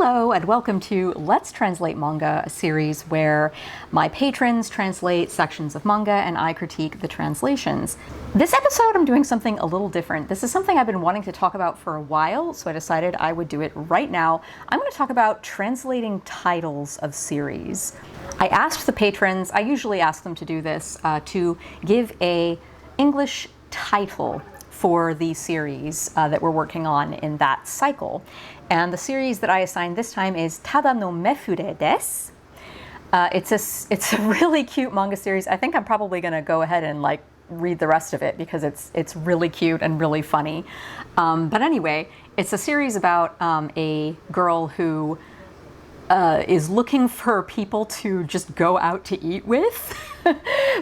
Hello and welcome to Let's Translate Manga, a series where my patrons translate sections of manga and I critique the translations. This episode I'm doing something a little different. This is something I've been wanting to talk about for a while, so I decided I would do it right now. I'm going to talk about translating titles of series. I asked the patrons, I usually ask them to do this, to give an English title for the series that we're working on in that cycle. And the series that I assigned this time is Tada no Mefure Desu. It's a really cute manga series. I think I'm probably going to go ahead and read the rest of it because it's really cute and really funny. But anyway, it's a series about a girl who is looking for people to just go out to eat with.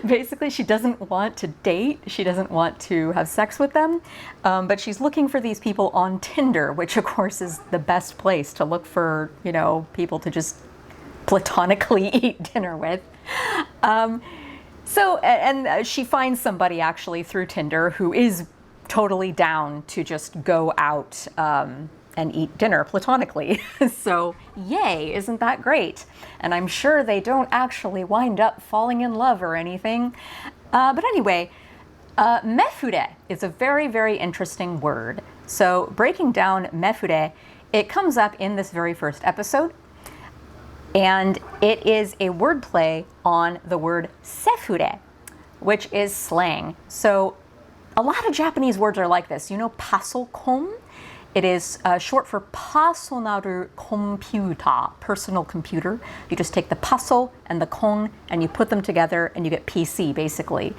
Basically, she doesn't want to date. She doesn't want to have sex with them. But she's looking for these people on Tinder, which of course is the best place to look for, people to just platonically eat dinner with. And she finds somebody actually through Tinder who is totally down to just go out and eat dinner platonically. So yay, isn't that great? And I'm sure they don't actually wind up falling in love or anything. But anyway, mefure is a very, very interesting word. So breaking down mefure, it comes up in this very first episode. And it is a wordplay on the word sefure, which is slang. So a lot of Japanese words are like this. Pasokon? It is short for personal computer, personal computer. You just take the paso and the kon and you put them together and you get PC, basically.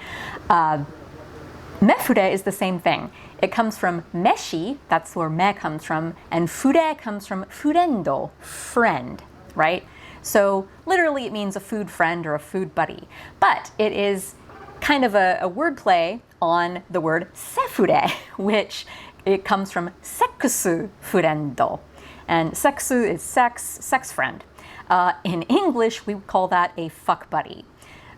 Mefure is the same thing. It comes from meshi, that's where me comes from, and fure comes from furendo, friend, right? So literally it means a food friend or a food buddy. But it is kind of a wordplay on the word sefure, which it comes from sexu furendo. And sexu is sex friend. In English, we would call that a fuck buddy.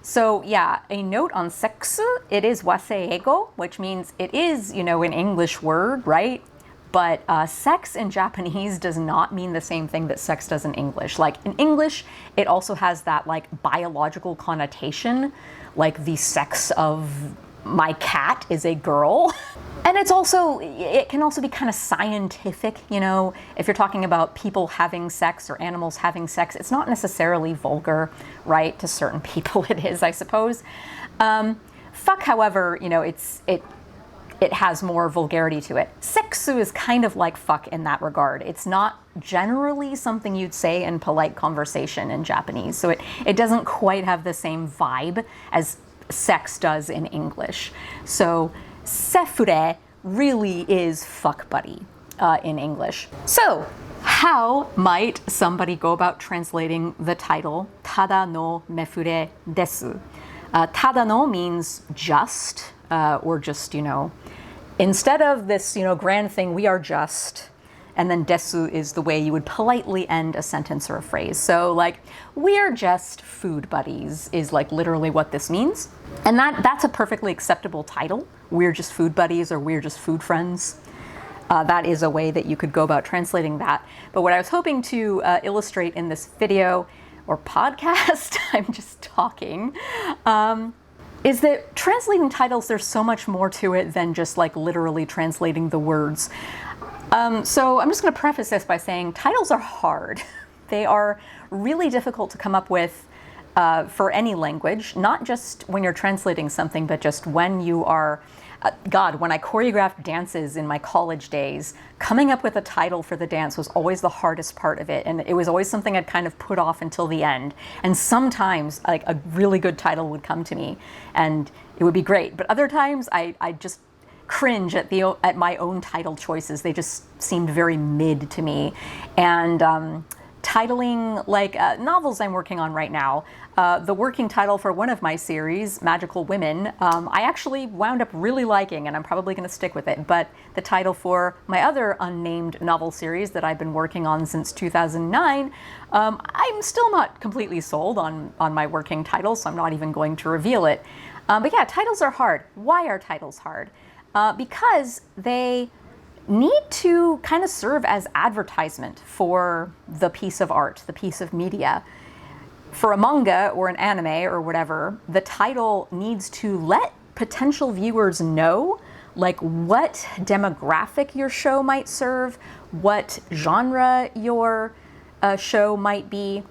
So yeah, a note on sexu, it is waseego, which means it is, an English word, right? But sex in Japanese does not mean the same thing that sex does in English. Like in English, it also has that biological connotation, like the sex of my cat is a girl. And it can also be kind of scientific, if you're talking about people having sex or animals having sex, it's not necessarily vulgar, right? To certain people it is, I suppose. Fuck, however, it has more vulgarity to it. Sexu is kind of like fuck in that regard. It's not generally something you'd say in polite conversation in Japanese. So it doesn't quite have the same vibe as sex does in English. So sefure really is fuck buddy in English. So how might somebody go about translating the title Tada no Mefure Desu? Tada no means just, or just, instead of this, grand thing, we are just, and then desu is the way you would politely end a sentence or a phrase. So we're just food buddies is literally what this means. And that's a perfectly acceptable title. We're just food buddies or we're just food friends. That is a way that you could go about translating that. But what I was hoping to illustrate in this video or podcast, I'm just talking, is that translating titles, there's so much more to it than just literally translating the words. So I'm just going to preface this by saying titles are hard. They are really difficult to come up with for any language, not just when you're translating something, but just when you are, when I choreographed dances in my college days, coming up with a title for the dance was always the hardest part of it. And it was always something I'd kind of put off until the end. And sometimes a really good title would come to me and it would be great. But other times I just cringe at my own title choices. They just seemed very mid to me. And titling novels I'm working on right now, the working title for one of my series, Magical Women, I actually wound up really liking, and I'm probably going to stick with it. But the title for my other unnamed novel series that I've been working on since 2009, I'm still not completely sold on my working title, so I'm not even going to reveal it. But yeah, titles are hard. Why are titles hard? Because they need to kind of serve as advertisement for the piece of art, the piece of media. For a manga or an anime or whatever, the title needs to let potential viewers know like what demographic your show might serve, what genre your show might be,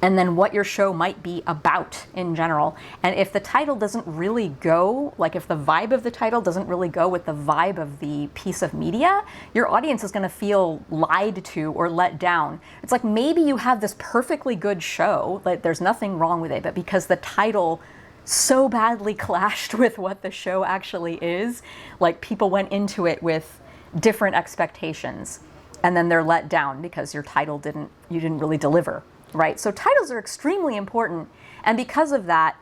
and then what your show might be about in general. And if the title doesn't really go, like if the vibe of the title doesn't really go with the vibe of the piece of media, your audience is gonna feel lied to or let down. It's like maybe you have this perfectly good show, like there's nothing wrong with it, but because the title so badly clashed with what the show actually is, like people went into it with different expectations, and then they're let down because your title you didn't really deliver. Right? So titles are extremely important. And because of that,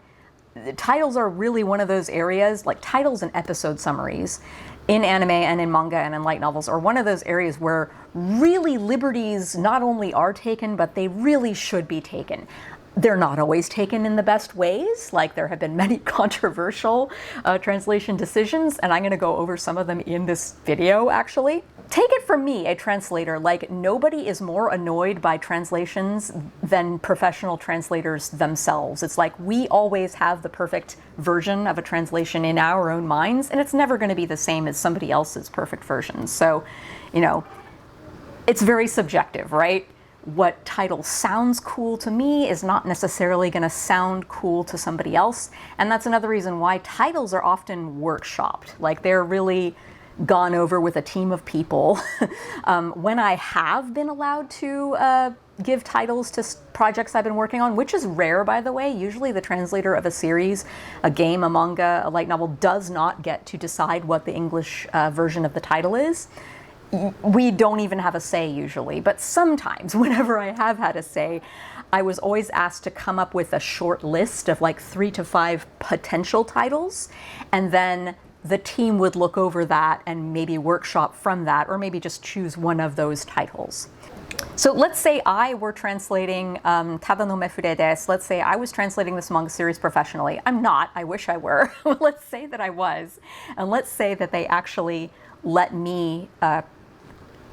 titles are really one of those areas, like titles and episode summaries in anime and in manga and in light novels are one of those areas where really liberties not only are taken, but they really should be taken. They're not always taken in the best ways. Like there have been many controversial translation decisions, and I'm going to go over some of them in this video actually. Take it from me, a translator, like nobody is more annoyed by translations than professional translators themselves. It's like we always have the perfect version of a translation in our own minds, and it's never going to be the same as somebody else's perfect version. So, you know, it's very subjective, right? What title sounds cool to me is not necessarily going to sound cool to somebody else. And that's another reason why titles are often workshopped. Like they're really gone over with a team of people. When I have been allowed to give titles to projects I've been working on, which is rare, by the way. Usually the translator of a series, a game, a manga, a light novel, does not get to decide what the English version of the title is. We don't even have a say usually, but sometimes whenever I have had a say, I was always asked to come up with a short list of like 3 to 5 potential titles, and then the team would look over that and maybe workshop from that, or maybe just choose one of those titles. So let's say I were translating Tada no Mefure Desu. Let's say I was translating this manga series professionally. I'm not, I wish I were. Let's say that I was. And let's say that they actually let me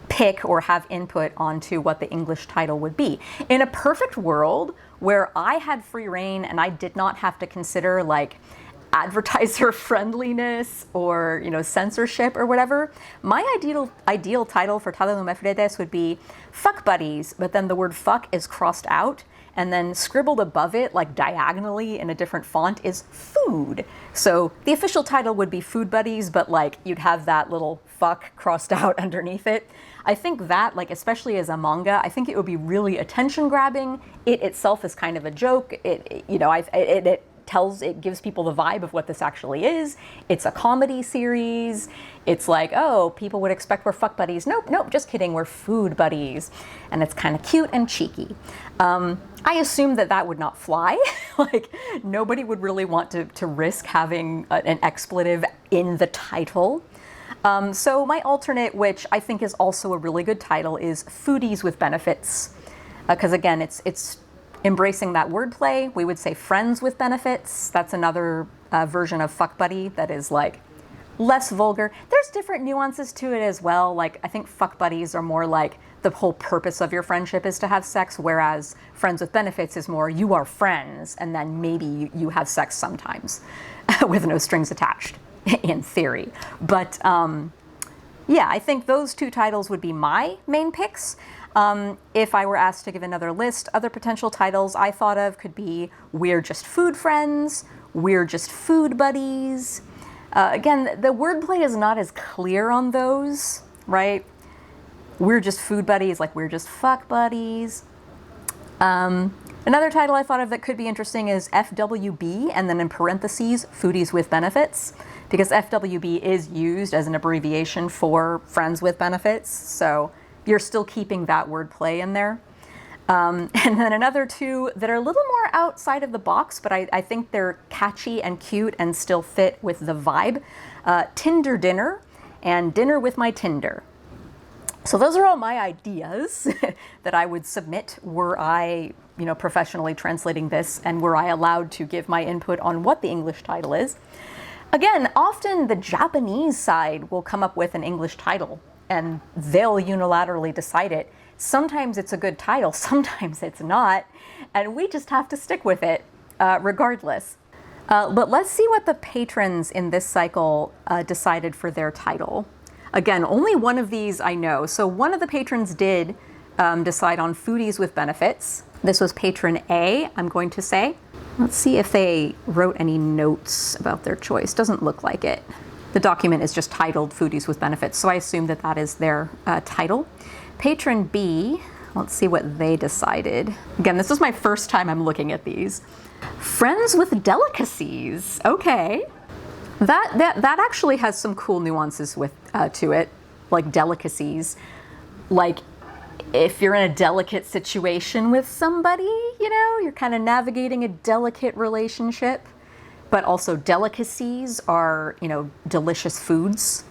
pick or have input onto what the English title would be. In a perfect world where I had free reign and I did not have to consider like advertiser friendliness or, you know, censorship or whatever, my ideal title for Tada no Mefure Desu would be Fuck Buddies, but then the word fuck is crossed out, and then scribbled above it, like diagonally in a different font, is food. So the official title would be Food Buddies, but like you'd have that little fuck crossed out underneath it. I think that, like, especially as a manga, I think it would be really attention grabbing. It itself is kind of a joke. It gives people the vibe of what this actually is. It's a comedy series. It's like, oh, people would expect we're fuck buddies. Nope, just kidding, we're food buddies. And it's kind of cute and cheeky. I assume that would not fly. Like, nobody would really want to risk having an expletive in the title. So my alternate, which I think is also a really good title, is Foodies with Benefits. Because again, it's embracing that wordplay. We would say friends with benefits. That's another version of fuck buddy that is like less vulgar. There's different nuances to it as well. Like I think fuck buddies are more like the whole purpose of your friendship is to have sex, whereas friends with benefits is more you are friends and then maybe you have sex sometimes with no strings attached in theory. But yeah, I think those two titles would be my main picks. If I were asked to give another list, other potential titles I thought of could be We're Just Food Friends, We're Just Food Buddies. Again, the wordplay is not as clear on those, right? We're Just Food Buddies, like We're Just Fuck Buddies. Another title I thought of that could be interesting is FWB, and then in parentheses, Foodies with Benefits, because FWB is used as an abbreviation for Friends with Benefits, so you're still keeping that wordplay in there. And then another two that are a little more outside of the box, but I think they're catchy and cute and still fit with the vibe. Tinder Dinner and Dinner with My Tinder. So those are all my ideas that I would submit were I, professionally translating this and were I allowed to give my input on what the English title is. Again, often the Japanese side will come up with an English title. and they'll unilaterally decide it. Sometimes it's a good title, sometimes it's not, and we just have to stick with it regardless. But let's see what the patrons in this cycle decided for their title. Again, only one of these I know. So one of the patrons did decide on foodies with benefits. This was patron A, I'm going to say. Let's see if they wrote any notes about their choice. Doesn't look like it. The document is just titled Foodies with Benefits, so I assume that that is their title. Patron B, let's see what they decided. Again, this is my first time I'm looking at these. Friends with Delicacies, okay. That actually has some cool nuances with to it, like delicacies. Like, if you're in a delicate situation with somebody, you know, you're kind of navigating a delicate relationship, but also delicacies are, you know, delicious foods.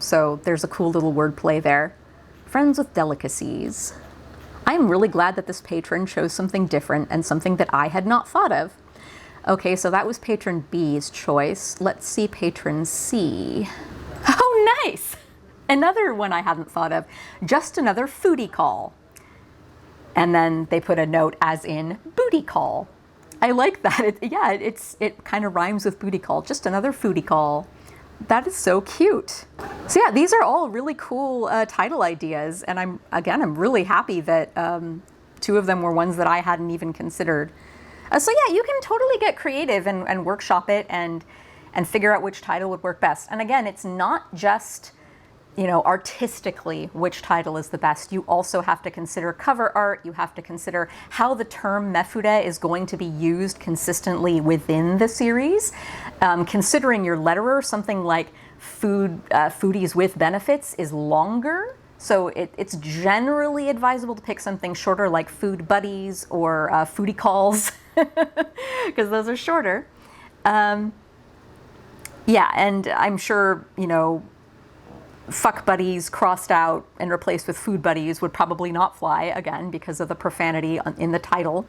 So there's a cool little wordplay there. Friends with Delicacies. I'm really glad that this patron chose something different and something that I had not thought of. Okay, so that was patron B's choice. Let's see patron C. Oh, nice! Another one I hadn't thought of. Just another foodie call. And then they put a note as in booty call. I like that. It kind of rhymes with booty call. Just another foodie call. That is so cute. So yeah, these are all really cool title ideas, and I'm really happy that two of them were ones that I hadn't even considered. So yeah, you can totally get creative and workshop it and figure out which title would work best. And again, it's not just, you know, artistically which title is the best. You also have to consider cover art. You have to consider how the term Mefure is going to be used consistently within the series. Considering your letterer, something like Foodies with Benefits is longer. So it's generally advisable to pick something shorter like Food Buddies or Foodie Calls, because those are shorter. Yeah, and I'm sure, you know, Fuck Buddies crossed out and replaced with Food Buddies would probably not fly, again, because of the profanity in the title.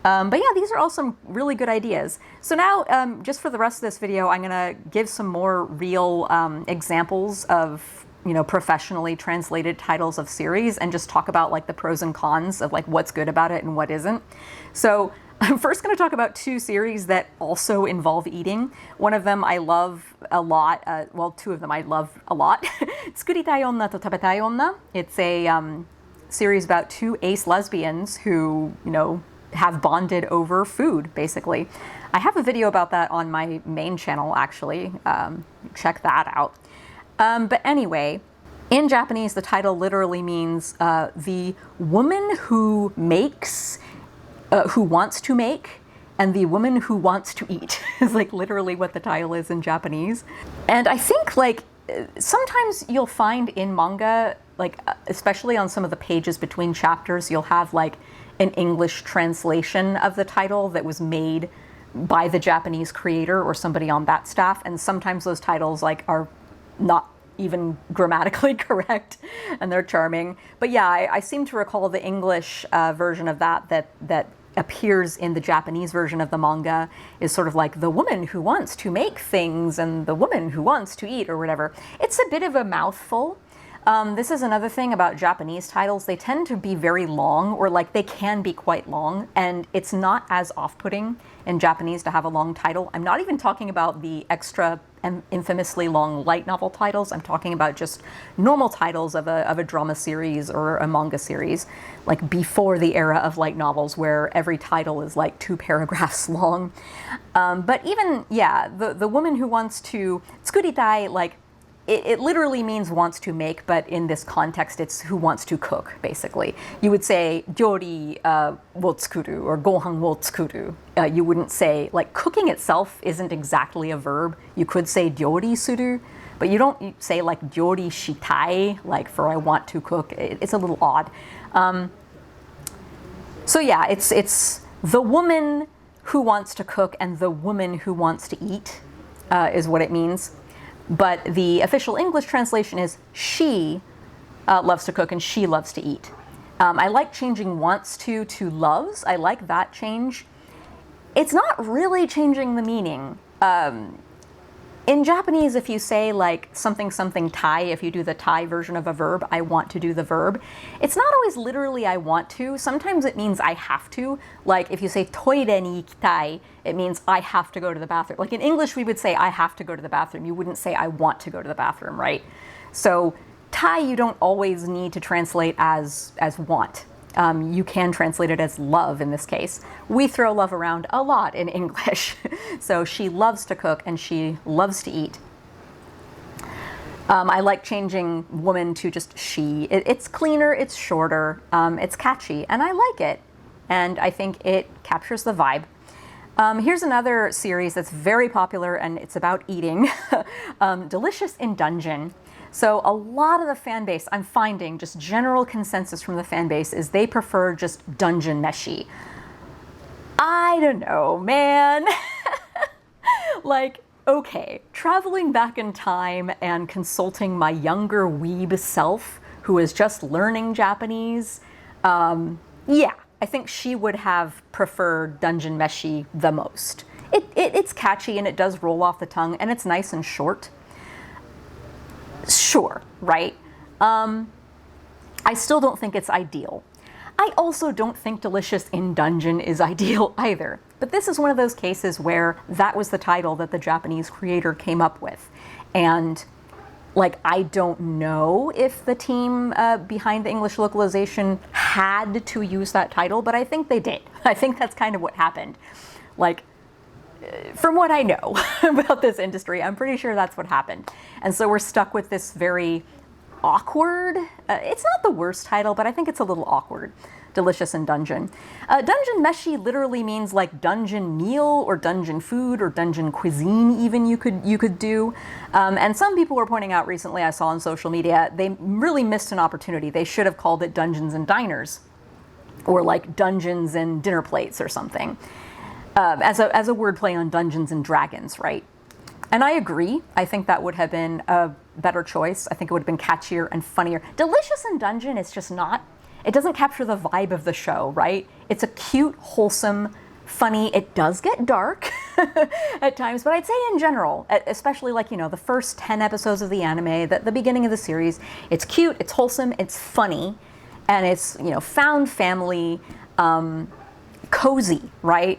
But yeah, these are all some really good ideas. So now, just for the rest of this video, I'm gonna give some more real examples of, you know, professionally translated titles of series and just talk about like the pros and cons of like what's good about it and what isn't. So I'm first going to talk about two series that also involve eating. One of them I love a lot. Well, two of them I love a lot. Tsukuritai onna to tabetai onna. It's a series about two ace lesbians who, you know, have bonded over food, basically. I have a video about that on my main channel, actually. Check that out. But anyway, in Japanese, the title literally means the woman who makes, who wants to make, and the woman who wants to eat is like literally what the title is in Japanese. And I think like sometimes you'll find in manga, like especially on some of the pages between chapters, you'll have like an English translation of the title that was made by the Japanese creator or somebody on that staff. And sometimes those titles like are not even grammatically correct, and they're charming. But yeah, I seem to recall the English version of that appears in the Japanese version of the manga is sort of like the woman who wants to make things and the woman who wants to eat or whatever. It's a bit of a mouthful. This is another thing about Japanese titles. They tend to be very long, or like they can be quite long, and it's not as off-putting in Japanese to have a long title. I'm not even talking about the extra and infamously long light novel titles. I'm talking about just normal titles of a drama series or a manga series, like before the era of light novels where every title is like 2 paragraphs long. But even, yeah, the woman who wants to, tsukuritai, like, it literally means wants to make, but in this context, it's who wants to cook, basically. You would say, ryori wo tsukuru, or gohan wo tsukuru. You wouldn't say, like, cooking itself isn't exactly a verb. You could say ryori suru, but you don't say, like, ryori shitai, like, for I want to cook. It's a little odd. So yeah, it's the woman who wants to cook and the woman who wants to eat is what it means. But the official English translation is she loves to cook and she loves to eat. I like changing wants to loves. I like that change. It's not really changing the meaning. In Japanese, if you say like something something tai, if you do the tai version of a verb, I want to do the verb, it's not always literally I want to. Sometimes it means I have to. Like if you say toire ni ikitai, it means I have to go to the bathroom. Like in English, we would say I have to go to the bathroom. You wouldn't say I want to go to the bathroom, right? So tai you don't always need to translate as want. You can translate it as love in this case. We throw love around a lot in English. So she loves to cook and she loves to eat. I like changing woman to just she. It's cleaner, it's shorter, it's catchy, and I like it. And I think it captures the vibe. Here's another series that's very popular and it's about eating. Delicious in Dungeon. So a lot of the fan base, I'm finding just general consensus from the fan base is they prefer just dungeon meshi. I don't know, man. Like, okay, traveling back in time and consulting my younger weeb self who is just learning Japanese, yeah, I think she would have preferred dungeon meshi the most. It's catchy and it does roll off the tongue and it's nice and short. Sure, right? I still don't think it's ideal. I also don't think Delicious in Dungeon is ideal either. But this is one of those cases where that was the title that the Japanese creator came up with. And like, I don't know if the team behind the English localization had to use that title, but I think they did. I think that's kind of what happened. Like, from what I know about this industry, I'm pretty sure that's what happened. And so we're stuck with this very awkward, it's not the worst title, but I think it's a little awkward, Delicious in Dungeon. Dungeon meshi literally means like dungeon meal or dungeon food or dungeon cuisine even you could do. And some people were pointing out recently, I saw on social media, they really missed an opportunity. They should have called it Dungeons and Diners or like Dungeons and Dinner Plates or something. As a wordplay on Dungeons and Dragons, right? And I agree. I think that would have been a better choice. I think it would have been catchier and funnier. Delicious in Dungeon is just not. It doesn't capture the vibe of the show, right? It's a cute, wholesome, funny. It does get dark at times, but I'd say in general, especially like, you know, the first 10 episodes of the anime, the beginning of the series, it's cute, it's wholesome, it's funny, and it's, you know, found family, cozy, right?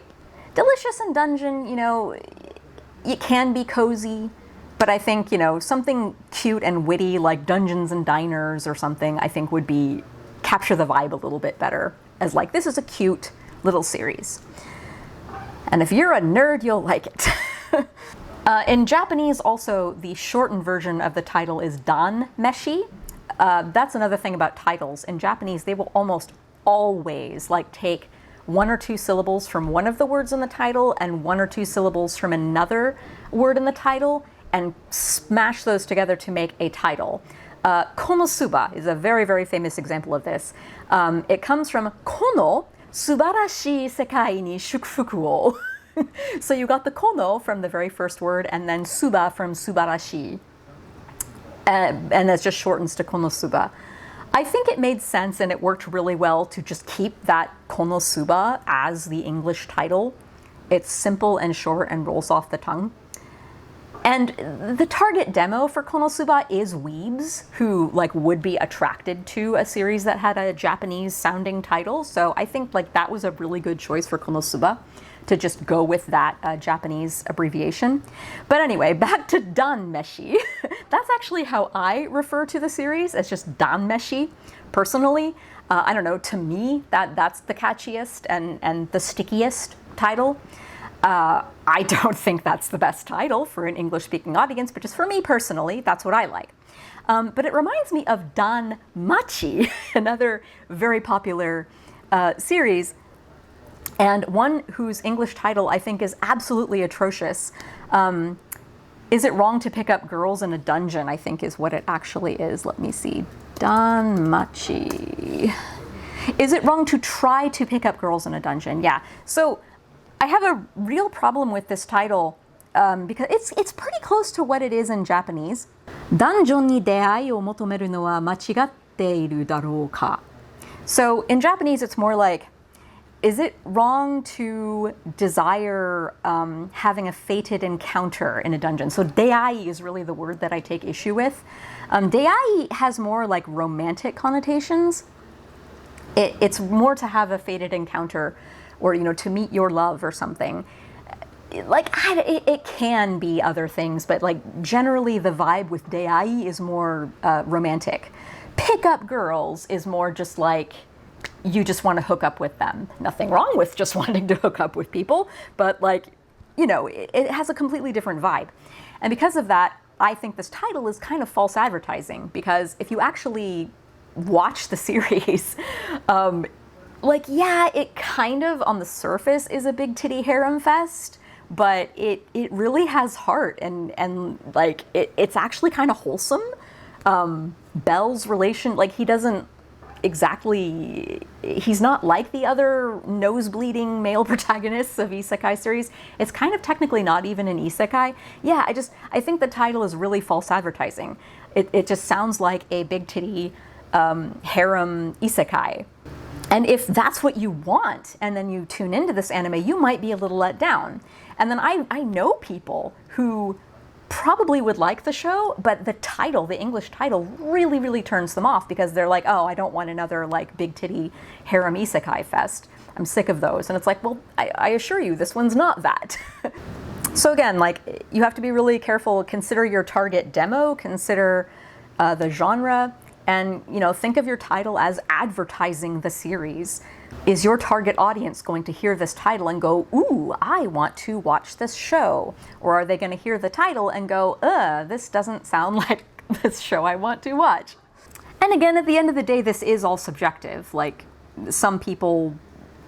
Delicious in Dungeon, you know, it can be cozy, but I think, you know, something cute and witty like Dungeons and Diners or something, I think would be capture the vibe a little bit better as like, this is a cute little series. And if you're a nerd, you'll like it. In Japanese also, the shortened version of the title is Dan Meshi. That's another thing about titles. In Japanese, they will almost always like take one or two syllables from one of the words in the title and one or two syllables from another word in the title and smash those together to make a title. Konosuba is a very, very famous example of this. It comes from kono subarashii sekai ni shukufuku wo. So you got the kono from the very first word and then suba from subarashi. And that just shortens to konosuba. I think it made sense and it worked really well to just keep that Konosuba as the English title. It's simple and short and rolls off the tongue. And the target demo for Konosuba is weebs who like would be attracted to a series that had a Japanese sounding title. So I think like that was a really good choice for Konosuba to just go with that Japanese abbreviation. But anyway, back to Dan Meshi. That's actually how I refer to the series, as just Dan Meshi, personally. I don't know, to me, that's the catchiest and the stickiest title. I don't think that's the best title for an English-speaking audience, but just for me personally, that's what I like. But it reminds me of Dan Machi, another very popular series, and one whose English title I think is absolutely atrocious. Is it wrong to pick up girls in a dungeon, I think is what it actually is. Let me see. Danmachi. Is it wrong to try to pick up girls in a dungeon? Yeah. So I have a real problem with this title because it's pretty close to what it is in Japanese. ダンジョンに出会いを求めるのは間違っているだろうか. So in Japanese, it's more like, is it wrong to desire having a fated encounter in a dungeon? So deai is really the word that I take issue with. Deai has more like romantic connotations. It's more to have a fated encounter, or to meet your love or something. Like it can be other things, but like generally the vibe with deai is more romantic. Pickup girls is more just like you just want to hook up with them. Nothing wrong with just wanting to hook up with people, but like, it has a completely different vibe. And because of that, I think this title is kind of false advertising, because if you actually watch the series, it kind of on the surface is a big titty harem fest, but it really has heart, and like it's actually kind of wholesome. Belle's relation, like he's not like the other nose-bleeding male protagonists of isekai series. It's kind of technically not even an isekai. Yeah, I think the title is really false advertising. It just sounds like a big titty harem isekai. And if that's what you want, and then you tune into this anime, you might be a little let down. And then I know people who probably would like the show, but the title, the English title, really, really turns them off, because they're like, oh, I don't want another like big titty harem isekai fest. I'm sick of those. And it's like, well, I assure you, this one's not that. So again, like, you have to be really careful. Consider your target demo, consider the genre, and think of your title as advertising the series. Is your target audience going to hear this title and go, ooh, I want to watch this show? Or are they going to hear the title and go, this doesn't sound like this show I want to watch? And again, at the end of the day, this is all subjective. Like, some people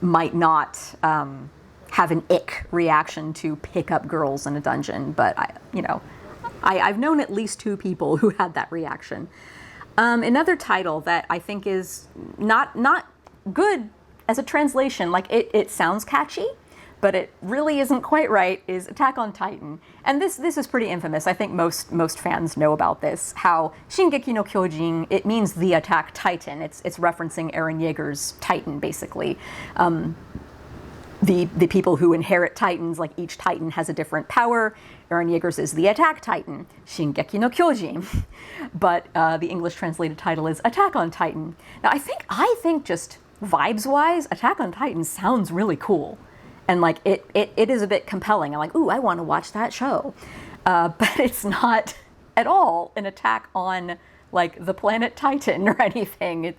might not have an ick reaction to pickup girls in a dungeon, but I've known at least 2 people who had that reaction. Another title that I think is not good as a translation, like it sounds catchy, but it really isn't quite right, is Attack on Titan. And this is pretty infamous. I think most fans know about this, how Shingeki no Kyojin, it means the Attack Titan. It's referencing Eren Yeager's Titan, basically. The people who inherit Titans, like each Titan has a different power. Eren Yeager's is the Attack Titan, Shingeki no Kyojin. But the English translated title is Attack on Titan. Now I think just vibes-wise, Attack on Titan sounds really cool. And like it is a bit compelling. I'm like, ooh, I want to watch that show. But it's not at all an attack on like the planet Titan or anything.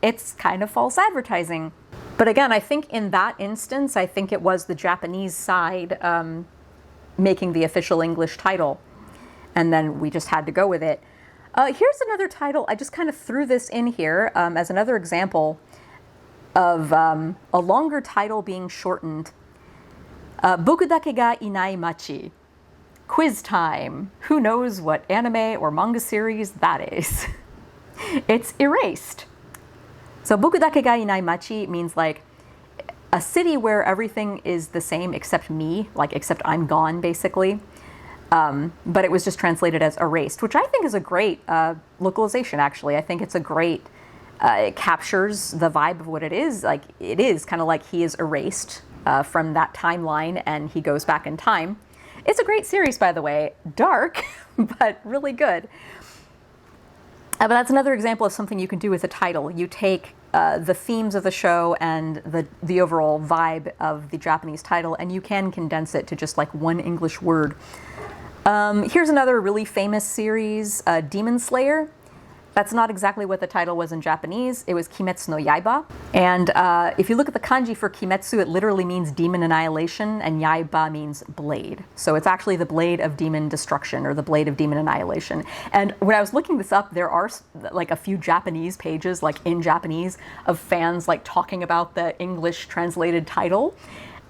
It's kind of false advertising. But again, I think in that instance, I think it was the Japanese side making the official English title. And then we just had to go with it. Here's another title. I just kind of threw this in here as another example of a longer title being shortened. Boku dake ga inai machi. Quiz time. Who knows what anime or manga series that is? It's Erased. So Boku dake ga inai machi means like a city where everything is the same except me, like except I'm gone, basically. But it was just translated as Erased, which I think is a great localization, actually. I think it's a great, it captures the vibe of what it is. Like, it is kind of like he is erased from that timeline and he goes back in time. It's a great series, by the way. Dark, but really good. But that's another example of something you can do with a title. You take the themes of the show and the overall vibe of the Japanese title, and you can condense it to just like one English word. Here's another really famous series, Demon Slayer. That's not exactly what the title was in Japanese. It was Kimetsu no Yaiba. And if you look at the kanji for Kimetsu, it literally means demon annihilation, and Yaiba means blade. So it's actually the blade of demon destruction, or the blade of demon annihilation. And when I was looking this up, there are like a few Japanese pages, like in Japanese, of fans like talking about the English translated title.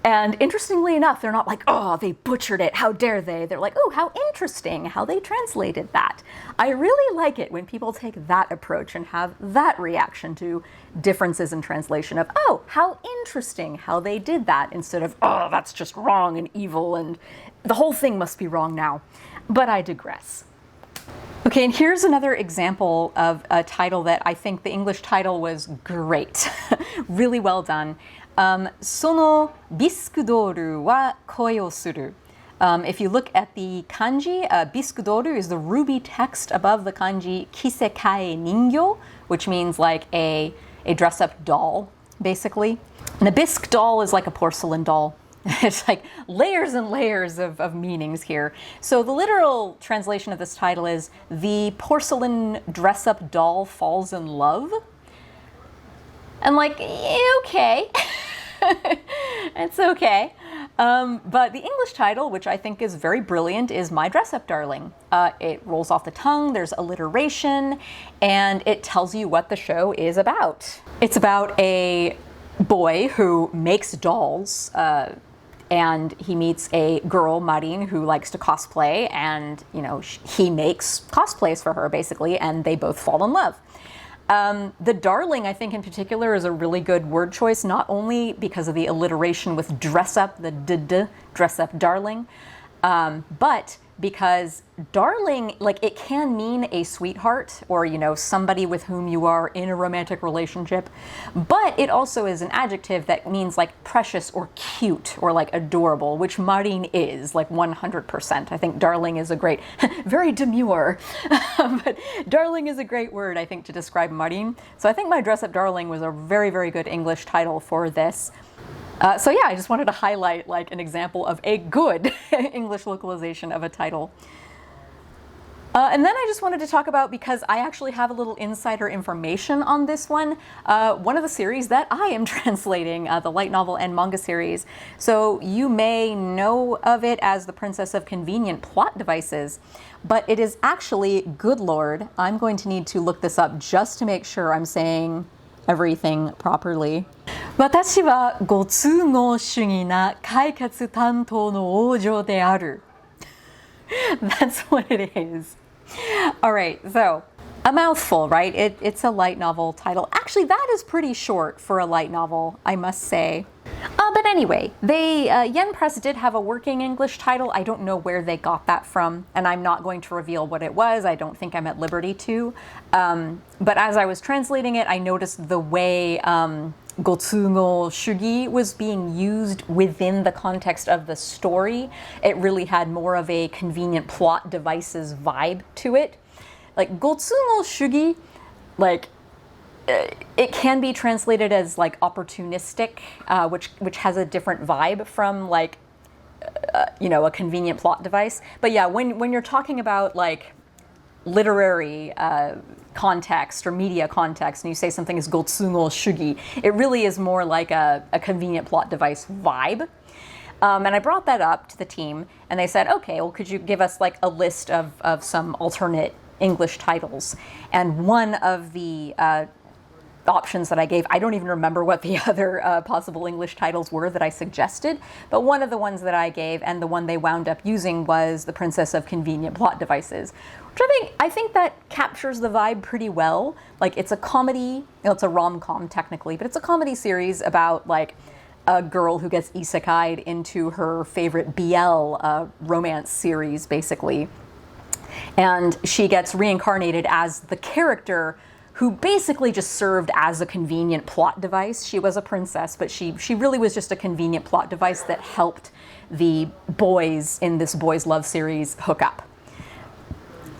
And interestingly enough, they're not like, oh, they butchered it, how dare they? They're like, oh, how interesting how they translated that. I really like it when people take that approach and have that reaction to differences in translation of, oh, how interesting how they did that, instead of, oh, that's just wrong and evil and the whole thing must be wrong now. But I digress. Okay, and here's another example of a title that I think the English title was great. Really well done. Sono biskudoru wa koi o suru. If you look at the kanji, biskudoru is the ruby text above the kanji kisekai ningyo, which means like a dress-up doll, basically. And a bisque doll is like a porcelain doll. It's like layers and layers of meanings here. So the literal translation of this title is The Porcelain Dress-Up Doll Falls in Love. And like, okay. It's okay. But the English title, which I think is very brilliant, is My Dress-Up Darling. It rolls off the tongue, there's alliteration, and it tells you what the show is about. It's about a boy who makes dolls, and he meets a girl, Marin, who likes to cosplay, and he makes cosplays for her, basically, and they both fall in love. The darling, I think in particular, is a really good word choice, not only because of the alliteration with dress up, the dress up darling, but because darling, like it can mean a sweetheart or, somebody with whom you are in a romantic relationship, but it also is an adjective that means like precious or cute or like adorable, which Marin is like 100%. I think darling is a great, very demure, but darling is a great word, I think, to describe Marin. So I think My Dress Up Darling was a very, very good English title for this. So yeah, I just wanted to highlight like an example of a good English localization of a title. And then I just wanted to talk about, because I actually have a little insider information on this one of the series that I am translating, the light novel and manga series. So you may know of it as The Princess of Convenient Plot Devices, but it is actually, good lord, I'm going to need to look this up just to make sure I'm saying everything properly. 私はご都合主義な解決担当の王女である. That's what it is. All right, so a mouthful, right? It's a light novel title. Actually, that is pretty short for a light novel, I must say. But anyway, Yen Press did have a working English title. I don't know where they got that from, and I'm not going to reveal what it was. I don't think I'm at liberty to. But as I was translating it, I noticed the way gotsugo shugi was being used within the context of the story. It really had more of a convenient plot devices vibe to it. Like gotsugo shugi, like it can be translated as like opportunistic, which has a different vibe from like a convenient plot device. But yeah, when you're talking about like literary context or media context, and you say something is gotsugo shugi, it really is more like a convenient plot device vibe. And I brought that up to the team, and they said, okay, well, could you give us like a list of some alternate English titles? And one of the options that I gave, I don't even remember what the other possible English titles were that I suggested, but one of the ones that I gave and the one they wound up using was The Princess of Convenient Plot Devices, which I think that captures the vibe pretty well. Like it's a comedy, it's a rom-com technically, but it's a comedy series about like a girl who gets isekai'd into her favorite BL romance series, basically. And she gets reincarnated as the character who basically just served as a convenient plot device. She was a princess, but she really was just a convenient plot device that helped the boys in this boys' love series hook up.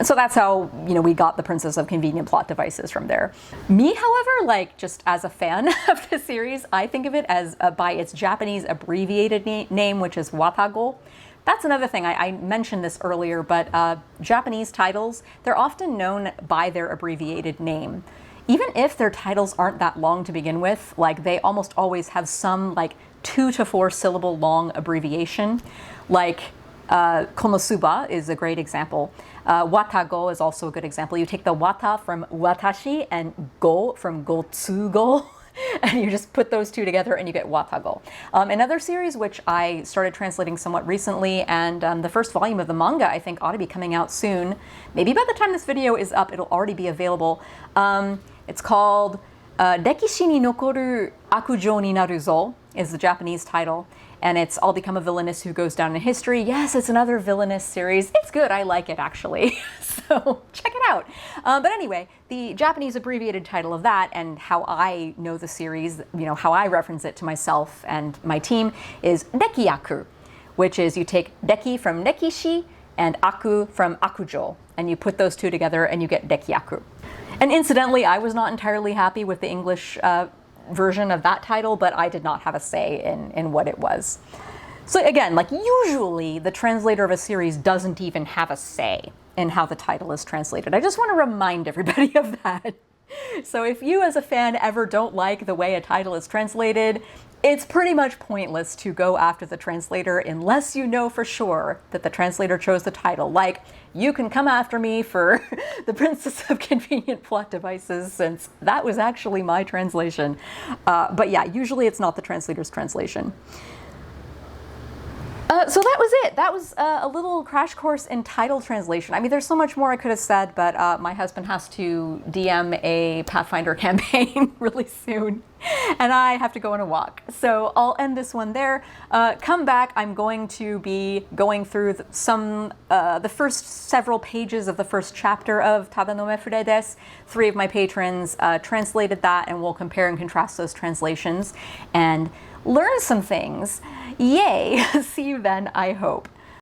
So that's how, we got The Princess of Convenient Plot Devices from there. Me, however, like just as a fan of the series, I think of it as by its Japanese abbreviated name, which is Watago. That's another thing, I mentioned this earlier, but Japanese titles, they're often known by their abbreviated name. Even if their titles aren't that long to begin with, like they almost always have some like 2 to 4 syllable long abbreviation. Like Konosuba is a great example. Watago is also a good example. You take the wata from watashi and go from gotsugo, and you just put those two together and you get watago. Another series which I started translating somewhat recently, and the first volume of the manga I think ought to be coming out soon. Maybe by the time this video is up, it'll already be available. It's called Rekishi ni nokoru akujou ni naru zo is the Japanese title. And it's I'll Become a Villainess Who Goes Down in History. Yes, it's another villainous series. It's good. I like it, actually. So check it out. But anyway, the Japanese abbreviated title of that, and how I know the series, how I reference it to myself and my team, is Dekiaku, which is you take deki from nekishi and aku from akujo, and you put those two together and you get Dekiaku. And incidentally, I was not entirely happy with the English version of that title, but I did not have a say in what it was. So again, like usually the translator of a series doesn't even have a say in how the title is translated. I just want to remind everybody of that. So if you as a fan ever don't like the way a title is translated, it's pretty much pointless to go after the translator unless you know for sure that the translator chose the title. Like, you can come after me for The Princess of Convenient Plot Devices, since that was actually my translation. But yeah, usually it's not the translator's translation. So that was it. That was a little crash course in title translation. I mean, there's so much more I could have said, but my husband has to DM a Pathfinder campaign really soon, and I have to go on a walk. So I'll end this one there. Come back. I'm going to be going through the first several pages of the first chapter of Tada no Mefure Desu. 3 of my patrons translated that, and we'll compare and contrast those translations and learn some things. Yay! See you then, I hope.